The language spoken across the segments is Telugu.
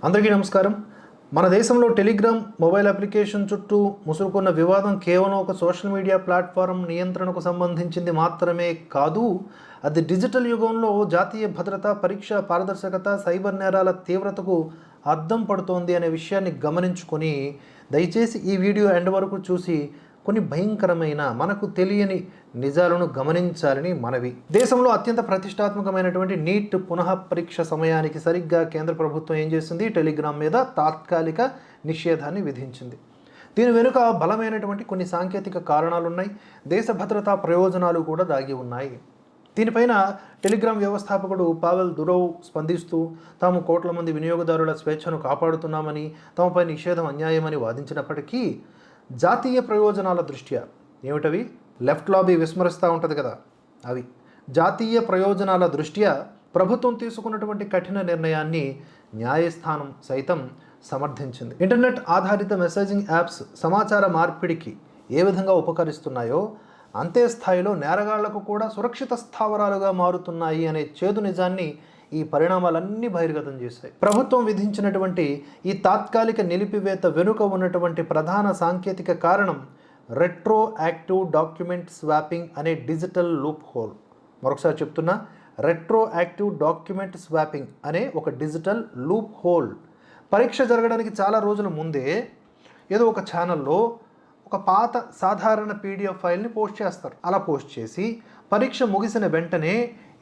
అందరికీ నమస్కారం. మన దేశంలో టెలిగ్రామ్ మొబైల్ అప్లికేషన్ చుట్టూ ముసురుకున్న వివాదం కేవలం ఒక సోషల్ మీడియా ప్లాట్ఫారం నియంత్రణకు సంబంధించింది మాత్రమే కాదు. అది డిజిటల్ యుగంలో జాతీయ భద్రత, పరీక్ష పారదర్శకత, సైబర్ నేరాల తీవ్రతకు అద్దం పడుతోంది అనే విషయాన్ని గమనించుకొని దయచేసి ఈ వీడియో ఎండ్ వరకు చూసి కొన్ని భయంకరమైన మనకు తెలియని నిజాలను గమనించాలని మనవి. దేశంలో అత్యంత ప్రతిష్టాత్మకమైనటువంటి నీట్ పునః పరీక్ష సమయానికి సరిగ్గా కేంద్ర ప్రభుత్వం ఏం చేసింది? టెలిగ్రామ్ మీద తాత్కాలిక నిషేధాన్ని విధించింది. దీని వెనుక బలమైనటువంటి కొన్ని సాంకేతిక కారణాలు ఉన్నాయి. దేశ భద్రతా ప్రయోజనాలు కూడా దాగి ఉన్నాయి. దీనిపైన టెలిగ్రామ్ వ్యవస్థాపకుడు పావెల్ దురోవ్ స్పందిస్తూ తాము కోట్ల మంది వినియోగదారుల స్వేచ్ఛను కాపాడుతున్నామని, తమపై నిషేధం అన్యాయమని వాదించినప్పటికీ జాతీయ ప్రయోజనాల దృష్ట్యా ఏమిటవి? లెఫ్ట్ లాబీ విస్మరిస్తూ ఉంటుంది కదా, అవి జాతీయ ప్రయోజనాల దృష్ట్యా ప్రభుత్వం తీసుకున్నటువంటి కఠిన నిర్ణయాన్ని న్యాయస్థానం సైతం సమర్థించింది. ఇంటర్నెట్ ఆధారిత మెసేజింగ్ యాప్స్ సమాచార మార్పిడికి ఏ విధంగా ఉపకరిస్తున్నాయో అంతే స్థాయిలో నేరగాళ్లకు కూడా సురక్షిత స్థావరాలుగా మారుతున్నాయి అనే చేదు నిజాన్ని ఈ పరిణామాలన్నీ బహిర్గతం చేశాయి. ప్రభుత్వం విధించినటువంటి ఈ తాత్కాలిక నిలిపివేత వెనుక ఉన్నటువంటి ప్రధాన సాంకేతిక కారణం రెట్రో యాక్టివ్ డాక్యుమెంట్ స్వాపింగ్ అనే డిజిటల్ లూప్ హోల్. మరొకసారి చెప్తున్నా, రెట్రో యాక్టివ్ డాక్యుమెంట్ స్వాపింగ్ అనే ఒక డిజిటల్ లూప్ హోల్. పరీక్ష జరగడానికి చాలా రోజుల ముందే ఏదో ఒక ఛానల్లో ఒక పాత సాధారణ పీడిఎఫ్ ఫైల్ని పోస్ట్ చేస్తారు. అలా పోస్ట్ చేసి పరీక్ష ముగిసిన వెంటనే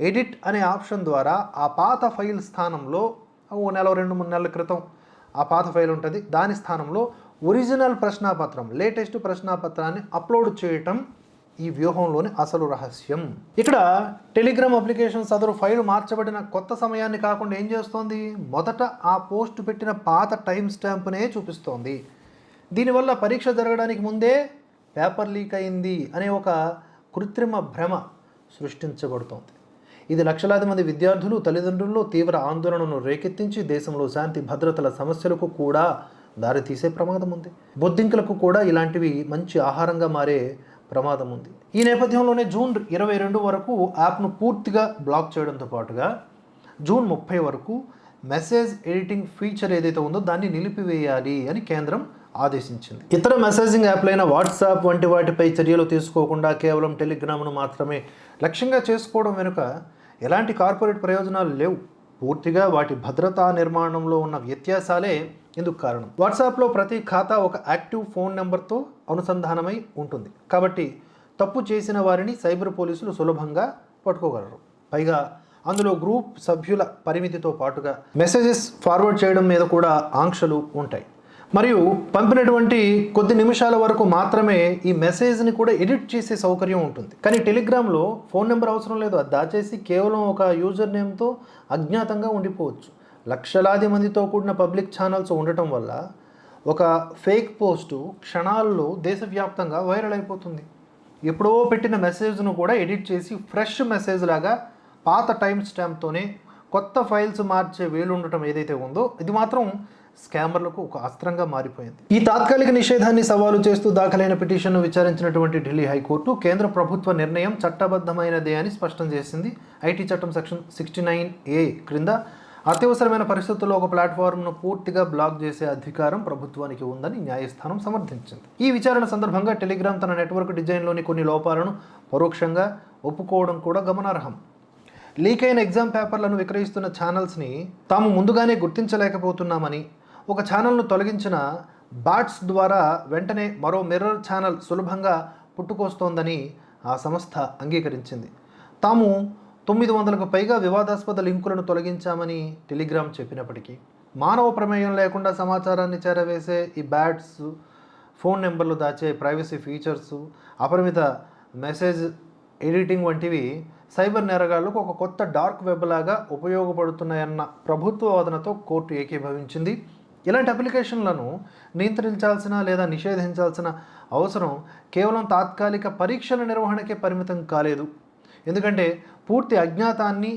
ఎడిట్ అనే ఆప్షన్ ద్వారా ఆ పాత ఫైల్ స్థానంలో ఓ నెల 2-3 నెలల క్రితం ఆ పాత ఫైల్ ఉంటుంది, దాని స్థానంలో ఒరిజినల్ ప్రశ్నాపత్రం, లేటెస్ట్ ప్రశ్నాపత్రాన్ని అప్లోడ్ చేయటం ఈ వ్యూహంలోని అసలు రహస్యం. ఇక్కడ టెలిగ్రామ్ అప్లికేషన్ సదరు ఫైల్ మార్చబడిన కొత్త సమయాన్ని కాకుండా ఏం చేస్తోంది? మొదట ఆ పోస్ట్ పెట్టిన పాత టైం స్టాంప్నే చూపిస్తోంది. దీనివల్ల పరీక్ష జరగడానికి ముందే పేపర్ లీక్ అయింది అనే ఒక కృత్రిమ భ్రమ సృష్టించబడుతోంది. ఇది లక్షలాది మంది విద్యార్థులు, తల్లిదండ్రుల్లో తీవ్ర ఆందోళనను రేకెత్తించి దేశంలో శాంతి భద్రతల సమస్యలకు కూడా దారితీసే ప్రమాదం ఉంది. బొద్దింకలకు కూడా ఇలాంటివి మంచి ఆహారంగా మారే ప్రమాదం ఉంది. ఈ నేపథ్యంలోనే జూన్ 22 వరకు యాప్ను పూర్తిగా బ్లాక్ చేయడంతో పాటుగా జూన్ 30 వరకు మెసేజ్ ఎడిటింగ్ ఫీచర్ ఏదైతే ఉందో దాన్ని నిలిపివేయాలి అని కేంద్రం ఆదేశించింది. ఇతర మెసేజింగ్ యాప్లైన వాట్సాప్ వంటి వాటిపై చర్యలు తీసుకోకుండా కేవలం టెలిగ్రామ్ను మాత్రమే లక్ష్యంగా చేసుకోవడం వెనుక ఎలాంటి కార్పొరేట్ ప్రయోజనాలు లేవు. పూర్తిగా వాటి భద్రతా నిర్మాణంలో ఉన్న వ్యత్యాసాలే ఇందుకు కారణం. వాట్సాప్లో ప్రతి ఖాతా ఒక యాక్టివ్ ఫోన్ నెంబర్తో అనుసంధానమై ఉంటుంది కాబట్టి తప్పు చేసిన వారిని సైబర్ పోలీసులు సులభంగా పట్టుకోగలరు. పైగా అందులో గ్రూప్ సభ్యుల పరిమితితో పాటుగా మెసేజెస్ ఫార్వర్డ్ చేయడం మీద కూడా ఆంక్షలు ఉంటాయి. మరియు పంపినటువంటి కొద్ది నిమిషాల వరకు మాత్రమే ఈ మెసేజ్ని కూడా ఎడిట్ చేసే సౌకర్యం ఉంటుంది. కానీ టెలిగ్రామ్లో ఫోన్ నెంబర్ అవసరం లేదు. అది దాచేసి కేవలం ఒక యూజర్ నేమ్తో అజ్ఞాతంగా ఉండిపోవచ్చు. లక్షలాది మందితో కూడిన పబ్లిక్ ఛానల్స్ ఉండటం వల్ల ఒక ఫేక్ పోస్టు క్షణాల్లో దేశవ్యాప్తంగా వైరల్ అయిపోతుంది. ఎప్పుడో పెట్టిన మెసేజ్ను కూడా ఎడిట్ చేసి ఫ్రెష్ మెసేజ్ లాగా పాత టైం స్టాంప్తోనే కొత్త ఫైల్స్ మార్చే వేలు ఉండటం ఏదైతే ఉందో ఇది మాత్రం స్కామర్లకు ఒక అస్త్రంగా మారిపోయింది. ఈ తాత్కాలిక నిషేధాన్ని సవాలు చేస్తూ దాఖలైన పిటిషన్ను విచారించినటువంటి ఢిల్లీ హైకోర్టు కేంద్ర ప్రభుత్వ నిర్ణయం చట్టబద్ధమైనదే అని స్పష్టం చేసింది. ఐటీ చట్టం సెక్షన్ 69A క్రింద అత్యవసరమైన పరిస్థితుల్లో ఒక ప్లాట్ఫామ్ను పూర్తిగా బ్లాక్ చేసే అధికారం ప్రభుత్వానికి ఉందని న్యాయస్థానం సమర్థించింది. ఈ విచారణ సందర్భంగా టెలిగ్రామ్ తన నెట్వర్క్ డిజైన్లోని కొన్ని లోపాలను పరోక్షంగా ఒప్పుకోవడం కూడా గమనార్హం. లీక్ అయిన ఎగ్జామ్ పేపర్లను విక్రయిస్తున్న ఛానల్స్ని తాము ముందుగానే గుర్తించలేకపోతున్నామని, ఒక ఛానల్ను తొలగించిన బాట్స్ ద్వారా వెంటనే మరో మిర్రర్ ఛానల్ సులభంగా పుట్టుకొస్తోందని ఆ సంస్థ అంగీకరించింది. తాము 900కు పైగా వివాదాస్పద లింకులను తొలగించామని టెలిగ్రామ్ చెప్పినప్పటికీ మానవ ప్రమేయం లేకుండా సమాచారాన్ని చేరవేసే ఈ బ్యాట్స్, ఫోన్ నెంబర్లు దాచే ప్రైవసీ ఫీచర్స్, అపరిమిత మెసేజ్ ఎడిటింగ్ వంటివి సైబర్ నేరగాళ్లకు ఒక కొత్త డార్క్ వెబ్ లాగా ఉపయోగపడుతున్నాయన్న ప్రభుత్వ వాదనతో కోర్టు ఏకీభవించింది. ఇలాంటి అప్లికేషన్లను నియంత్రించాల్సిన లేదా నిషేధించాల్సిన అవసరం కేవలం తాత్కాలిక పరీక్షల నిర్వహణకే పరిమితం కాలేదు. ఎందుకంటే పూర్తి అజ్ఞాతాన్ని,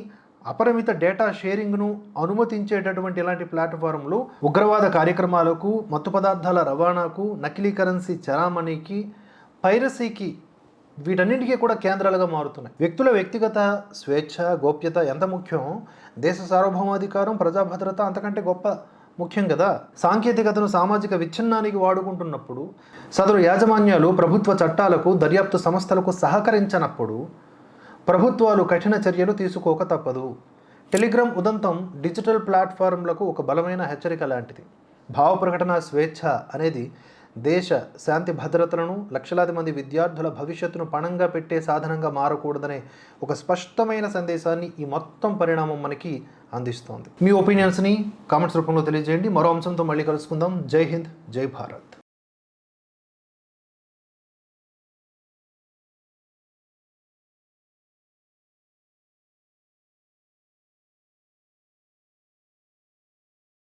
అపరిమిత డేటా షేరింగ్ను అనుమతించేటటువంటి ఇలాంటి ప్లాట్ఫారంలు ఉగ్రవాద కార్యక్రమాలకు, మత్తు పదార్థాల రవాణాకు, నకిలీ కరెన్సీ చలామణికి, పైరసీకి వీటన్నింటికీ కూడా కేంద్రాలుగా మారుతున్నాయి. వ్యక్తుల వ్యక్తిగత స్వేచ్ఛ, గోప్యత ఎంత ముఖ్యం, దేశ సార్వభౌమాధికారం, ప్రజాభద్రత అంతకంటే గొప్ప ముఖ్యం కదా. సాంకేతికతను సామాజిక విచ్ఛిన్నానికి వాడుకుంటున్నప్పుడు, సదరు యాజమాన్యాలు ప్రభుత్వ చట్టాలకు, దర్యాప్తు సంస్థలకు సహకరించనప్పుడు ప్రభుత్వాలు కఠిన చర్యలు తీసుకోక తప్పదు. టెలిగ్రామ్ ఉదంతం డిజిటల్ ప్లాట్ఫారంలకు ఒక బలమైన హెచ్చరిక లాంటిది. భావ ప్రకటన స్వేచ్ఛ అనేది దేశ శాంతి భద్రతలను, లక్షలాది మంది విద్యార్థుల భవిష్యత్తును పణంగా పెట్టే సాధనంగా మారకూడదనే ఒక స్పష్టమైన సందేశాన్ని ఈ మొత్తం పరిణామం మనకి అందిస్తోంది. మీ ఒపీనియన్స్ని కామెంట్స్ రూపంలో తెలియజేయండి. మరో అంశంతో మళ్ళీ కలుసుకుందాం. జై హింద్, జై భారత్.